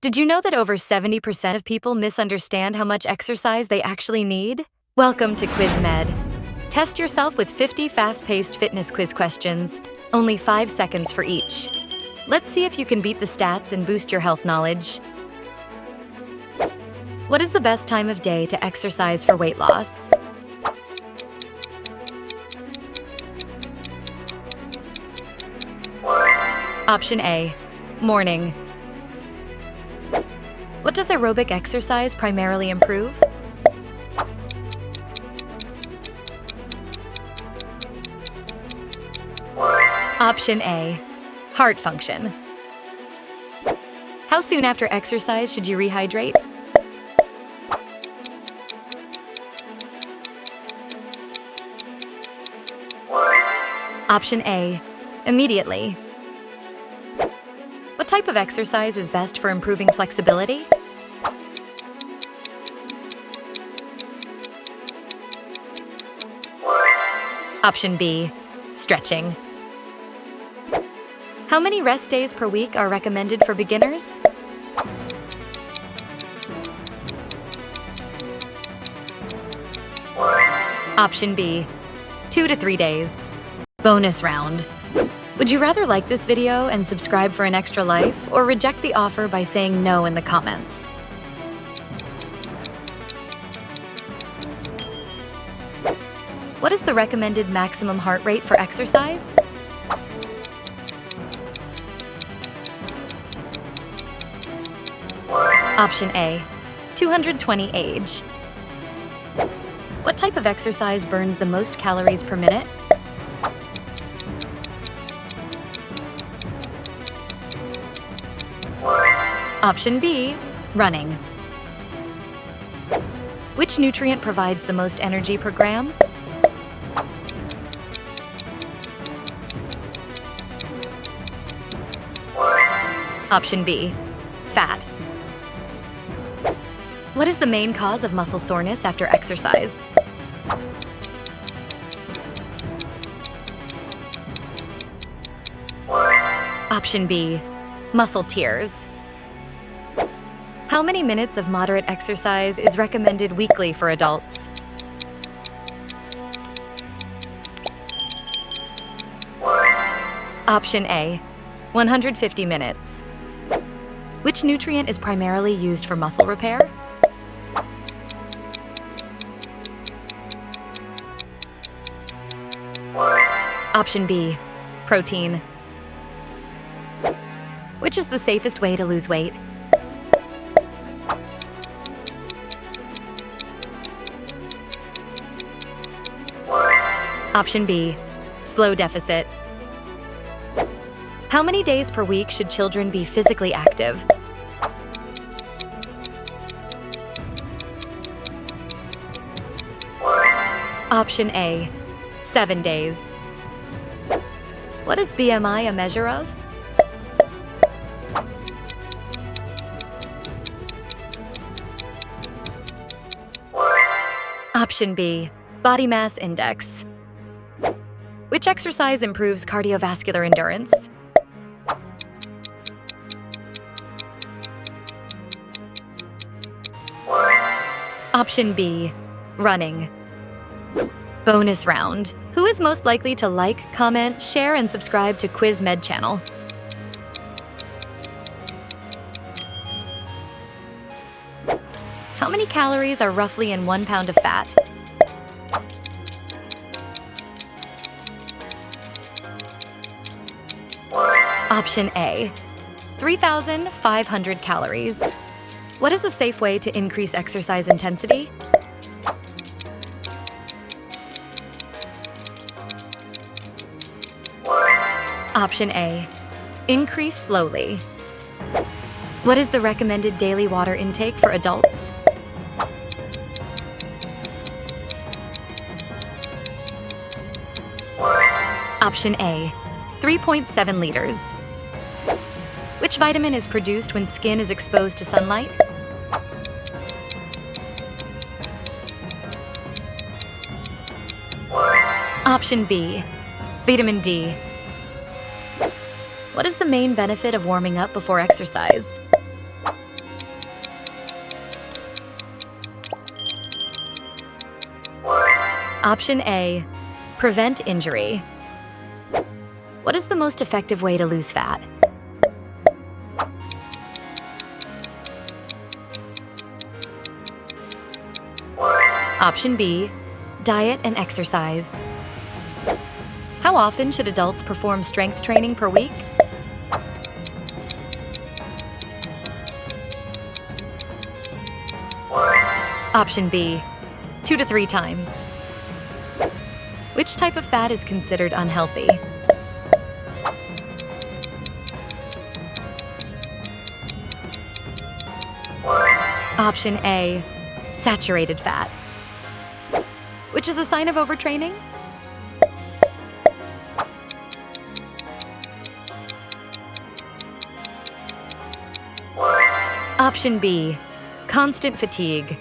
Did you know that over 70% of people misunderstand how much exercise they actually need? Welcome to QuizMed. Test yourself with 50 fast-paced fitness quiz questions, only 5 seconds for each. Let's see if you can beat the stats and boost your health knowledge. What is the best time of day to exercise for weight loss? Option A, morning. What does aerobic exercise primarily improve? Option A, heart function. How soon after exercise should you rehydrate? Option A, immediately. What type of exercise is best for improving flexibility? Option B, stretching. How many rest days per week are recommended for beginners? Option B, 2 to 3 days. Bonus round. Would you rather like this video and subscribe for an extra life, or reject the offer by saying no in the comments? What is the recommended maximum heart rate for exercise? Option A, 220 age. What type of exercise burns the most calories per minute? Option B, running. Which nutrient provides the most energy per gram? Option B, fat. What is the main cause of muscle soreness after exercise? Option B, muscle tears. How many minutes of moderate exercise is recommended weekly for adults? Option A, 150 minutes. Which nutrient is primarily used for muscle repair? Option B, protein. Which is the safest way to lose weight? Option B, slow deficit. How many days per week should children be physically active? Option A, 7 days. What is BMI a measure of? Option B, body mass index. Which exercise improves cardiovascular endurance? Option B, running. Bonus round. Who is most likely to like, comment, share, and subscribe to QuizMed channel? How many calories are roughly in 1 pound of fat? Option A, 3,500 calories. What is a safe way to increase exercise intensity? Option A, increase slowly. What is the recommended daily water intake for adults? Option A, 3.7 liters. Which vitamin is produced when skin is exposed to sunlight? Option B, vitamin D. What is the main benefit of warming up before exercise? Option A, prevent injury. What is the most effective way to lose fat? Option B, diet and exercise. How often should adults perform strength training per week? Option B, 2 to 3 times. Which type of fat is considered unhealthy? Option A, saturated fat. Which is a sign of overtraining? Option B, constant fatigue.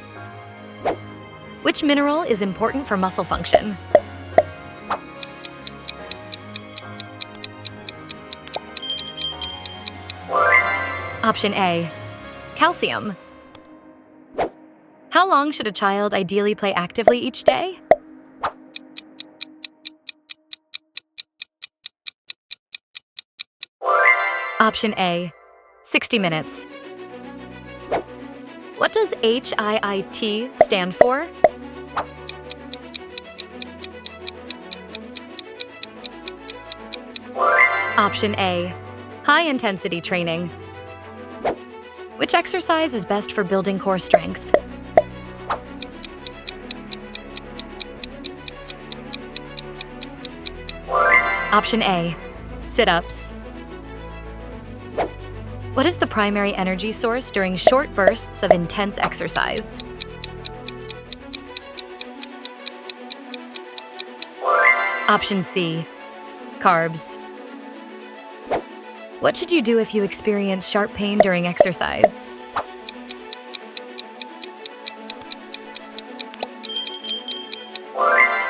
Which mineral is important for muscle function? Option A, calcium. How long should a child ideally play actively each day? Option A, 60 minutes. What does HIIT stand for? Option A, high-intensity training. Which exercise is best for building core strength? Option A, sit-ups. What is the primary energy source during short bursts of intense exercise? Option C, carbs. What should you do if you experience sharp pain during exercise?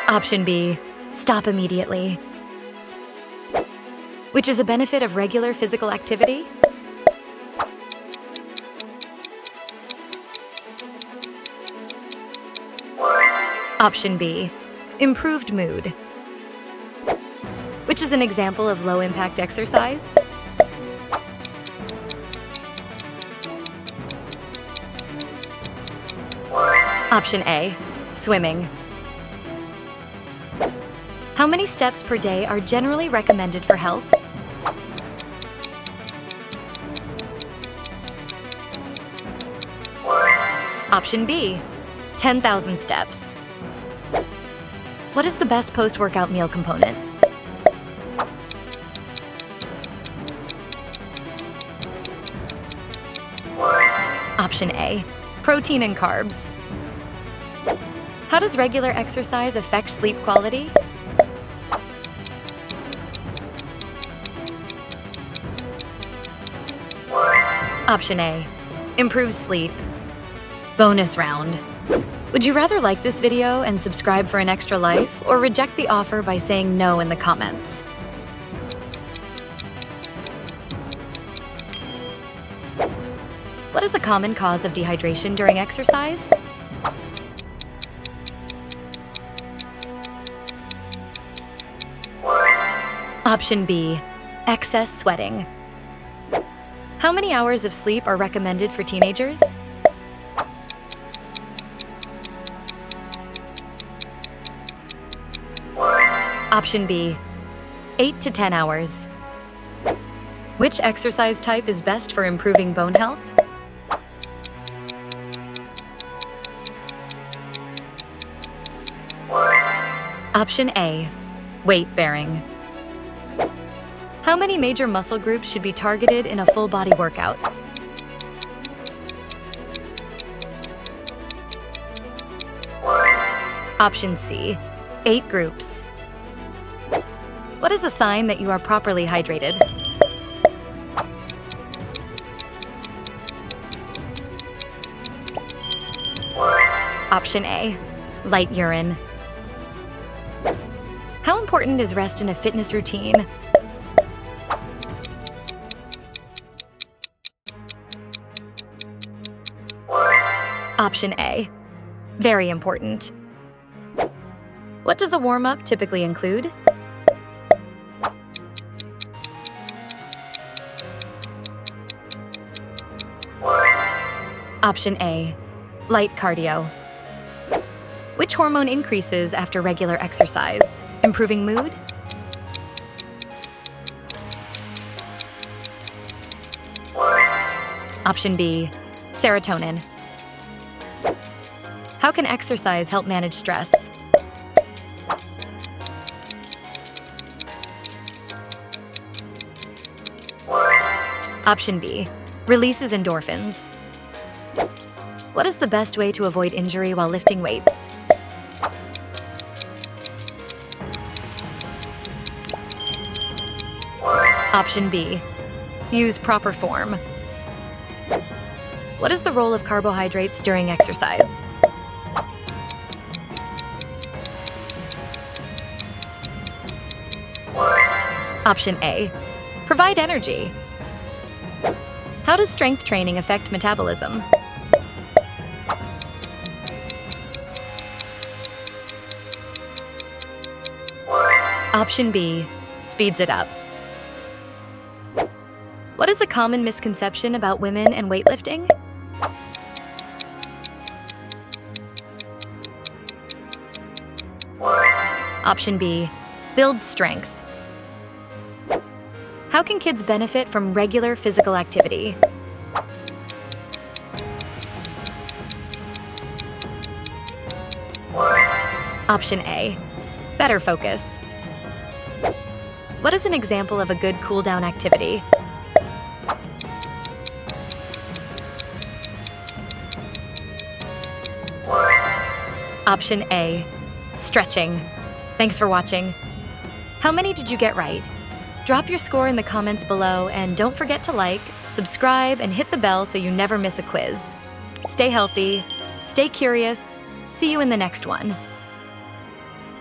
Option B, stop immediately. Which is a benefit of regular physical activity? Option B, improved mood. Which is an example of low-impact exercise? Option A, swimming. How many steps per day are generally recommended for health? Option B, 10,000 steps. What is the best post-workout meal component? Option A, protein and carbs. How does regular exercise affect sleep quality? Option A, improves sleep. Bonus round. Would you rather like this video and subscribe for an extra life, or reject the offer by saying no in the comments? What is a common cause of dehydration during exercise? Option B, excess sweating. How many hours of sleep are recommended for teenagers? Option B, 8 to 10 hours. Which exercise type is best for improving bone health? Option A, weight bearing. How many major muscle groups should be targeted in a full body workout? Option C, 8 groups. What is a sign that you are properly hydrated? Option A, light urine. How important is rest in a fitness routine? Option A, very important. What does a warm-up typically include? Option A, light cardio. Which hormone increases after regular exercise? Improving mood? Option B, serotonin. How can exercise help manage stress? Option B, releases endorphins. What is the best way to avoid injury while lifting weights? Option B, use proper form. What is the role of carbohydrates during exercise? Option A, provide energy. How does strength training affect metabolism? Option B, speeds it up. What is a common misconception about women and weightlifting? Option B, builds strength. How can kids benefit from regular physical activity? Option A, better focus. What is an example of a good cool-down activity? Option A, stretching. Thanks for watching. How many did you get right? Drop your score in the comments below, and don't forget to like, subscribe, and hit the bell so you never miss a quiz. Stay healthy, stay curious. See you in the next one.